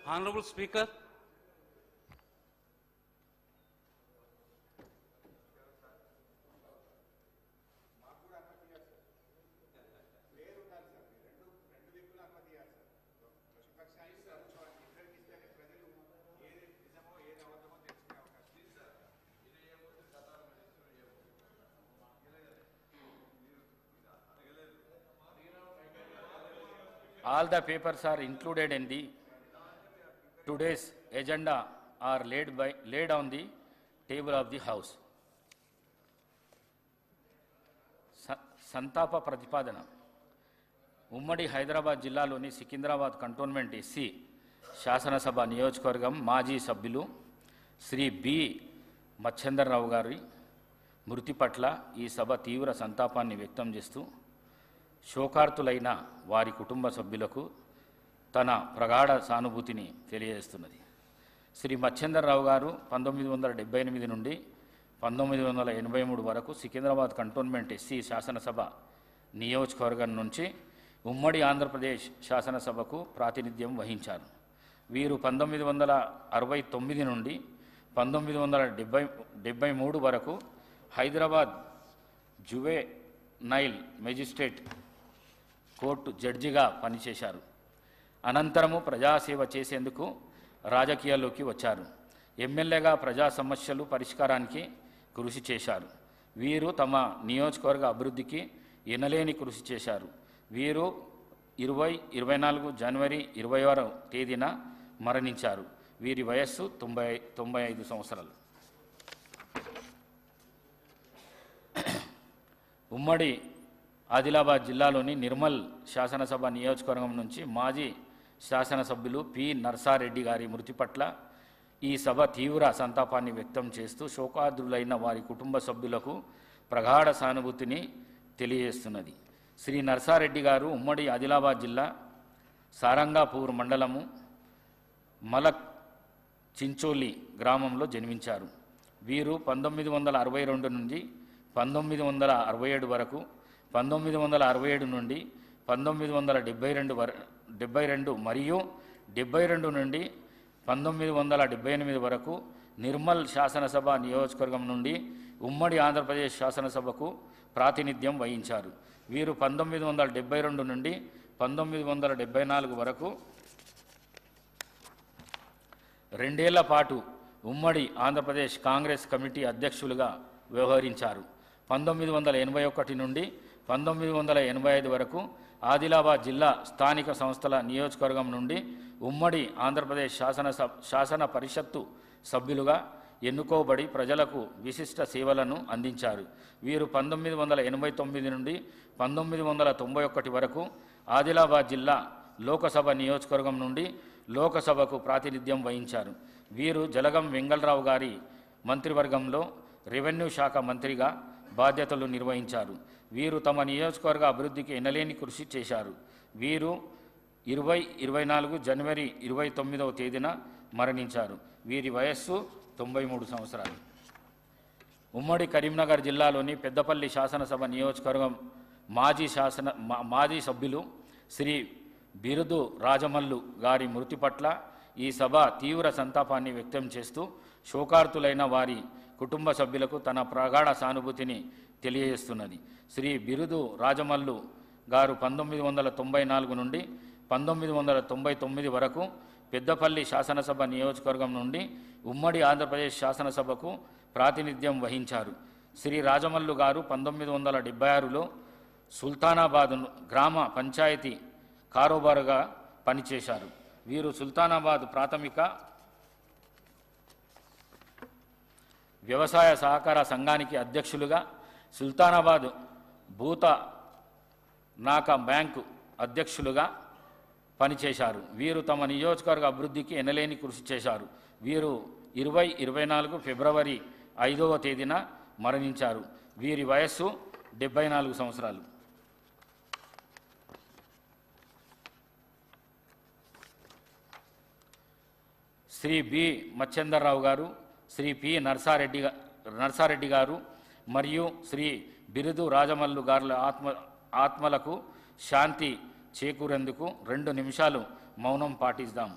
Honorable Speaker, all the papers are included in the today's agenda are laid on the table of the House. సంతాప ప్రతిపాదన ఉమ్మడి హైదరాబాద్ జిల్లాలోని Secunderabad cantonment SC శాసనసభ నియోజకవర్గం మాజీ సభ్యులు శ్రీ బి మచ్చేందర్రావు గారి మృతి పట్ల ఈ సభ తీవ్ర సంతాపాన్ని వ్యక్తం చేస్తూ శోకార్తులైన వారి కుటుంబ సభ్యులకు తన ప్రగాఢ సానుభూతిని తెలియజేస్తున్నది. శ్రీ మచ్చేందర్రావు గారు 1978 నుండి 1983 వరకు సికింద్రాబాద్ కంటోన్మెంట్ ఎస్సీ శాసనసభ నియోజకవర్గం నుంచి ఉమ్మడి ఆంధ్రప్రదేశ్ శాసనసభకు ప్రాతినిధ్యం వహించారు. వీరు 1969 నుండి 1973 వరకు హైదరాబాద్ జువెనైల్ మెజిస్ట్రేట్ కోర్టు జడ్జిగా పనిచేశారు. అనంతరము ప్రజాసేవ చేసేందుకు రాజకీయాల్లోకి వచ్చారు. ఎమ్మెల్యేగా ప్రజా సమస్యలు పరిష్కారానికి కృషి చేశారు. వీరు తమ నియోజకవర్గ అభివృద్ధికి ఎనలేని కృషి చేశారు. వీరు 24 జనవరి 26వ తేదీన మరణించారు. వీరి వయస్సు 95 సంవత్సరాలు. ఉమ్మడి ఆదిలాబాద్ జిల్లాలోని నిర్మల్ శాసనసభ నియోజకవర్గం నుంచి మాజీ శాసనసభ్యులు పి నర్సారెడ్డి గారి మృతి పట్ల ఈ సభ తీవ్ర సంతాపాన్ని వ్యక్తం చేస్తూ శోకార్తులైన వారి కుటుంబ సభ్యులకు ప్రగాఢ సానుభూతిని తెలియజేస్తున్నది. శ్రీ నర్సారెడ్డి గారు ఉమ్మడి ఆదిలాబాద్ జిల్లా సారంగాపూర్ మండలము మలక్ చించోలి గ్రామంలో జన్మించారు. వీరు 1962 నుండి 1967 వరకు 1967 నుండి 1972 మరియు 72 నుండి 1978 వరకు నిర్మల్ శాసనసభ నియోజకవర్గం నుండి ఉమ్మడి ఆంధ్రప్రదేశ్ శాసనసభకు ప్రాతినిధ్యం వహించారు. వీరు 1972 నుండి 1974 వరకు 2 ఏళ్ల పాటు ఉమ్మడి ఆంధ్రప్రదేశ్ కాంగ్రెస్ కమిటీ అధ్యక్షులుగా వ్యవహరించారు. 1981 నుండి 1985 వరకు ఆదిలాబాద్ జిల్లా స్థానిక సంస్థల నియోజకవర్గం నుండి ఉమ్మడి ఆంధ్రప్రదేశ్ శాసన పరిషత్తు సభ్యులుగా ఎన్నుకోబడి ప్రజలకు విశిష్ట సేవలను అందించారు. వీరు 1989 నుండి 1991 వరకు ఆదిలాబాద్ జిల్లా లోకసభ నియోజకవర్గం నుండి లోకసభకు ప్రాతినిధ్యం వహించారు. వీరు జలగం వెంగళరావు గారి మంత్రివర్గంలో రెవెన్యూ శాఖ మంత్రిగా బాధ్యతలు నిర్వహించారు. వీరు తమ నియోజకవర్గ అభివృద్ధికి ఎనలేని కృషి చేశారు. వీరు 24 జనవరి 29వ తేదీన మరణించారు. వీరి వయస్సు 93 సంవత్సరాలు. ఉమ్మడి కరీంనగర్ జిల్లాలోని పెద్దపల్లి శాసనసభ నియోజకవర్గం మాజీ సభ్యులు శ్రీ బిరుదు రాజమల్లు గారి మృతి పట్ల ఈ సభ తీవ్ర సంతాపాన్ని వ్యక్తం చేస్తూ శోకార్తులైన వారి కుటుంబ సభ్యులకు తన ప్రగాఢ సానుభూతిని తెలియజేస్తున్నది. శ్రీ బిరుదు రాజమల్లు గారు 1994 నుండి 1999 వరకు పెద్దపల్లి శాసనసభ నియోజకవర్గం నుండి ఉమ్మడి ఆంధ్రప్రదేశ్ శాసనసభకు ప్రాతినిధ్యం వహించారు. శ్రీ రాజమల్లు గారు 1976లో సుల్తానాబాద్ గ్రామ పంచాయతీ కారోబారుగా పనిచేశారు. వీరు సుల్తానాబాద్ ప్రాథమిక వ్యవసాయ సహకార సంఘానికి అధ్యక్షులుగా, సుల్తానాబాద్ భూత నాక బ్యాంకు అధ్యక్షులుగా పనిచేశారు. వీరు తమ నియోజకవర్గ అభివృద్ధికి ఎనలేని కృషి చేశారు. వీరు 2024 ఫిబ్రవరి 5వ తేదీన మరణించారు. వీరి వయస్సు 74 సంవత్సరాలు. శ్రీ బి మచ్చేందర్రావు గారు, శ్రీ పి నర్సారెడ్డి గారు మరియు శ్రీ బిరుదు రాజమల్లు గారుల ఆత్మలకు శాంతి చేకూరేందుకు 2 నిమిషాలు మౌనం పాటిద్దాం.